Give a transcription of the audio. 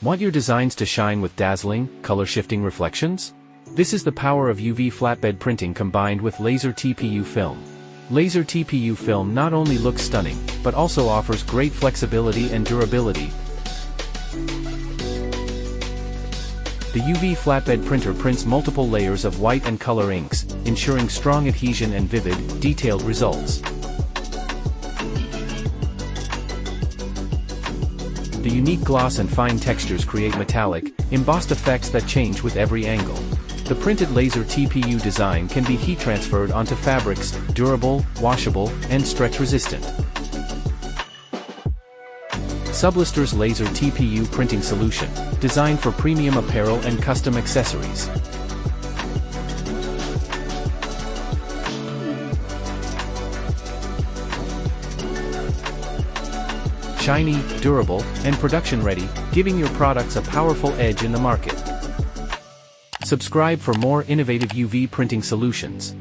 Want your designs to shine with dazzling, color-shifting reflections? This is the power of UV flatbed printing combined with laser TPU film. Laser TPU film not only looks stunning, but also offers great flexibility and durability. The UV flatbed printer prints multiple layers of white and color inks, ensuring strong adhesion and vivid, detailed results. The unique gloss and fine textures create metallic, embossed effects that change with every angle. The printed laser TPU design can be heat transferred onto fabrics, durable, washable, and stretch-resistant. Sublistar's laser TPU printing solution, designed for premium apparel and custom accessories. Shiny, durable, and production-ready, giving your products a powerful edge in the market. Subscribe for more innovative UV printing solutions.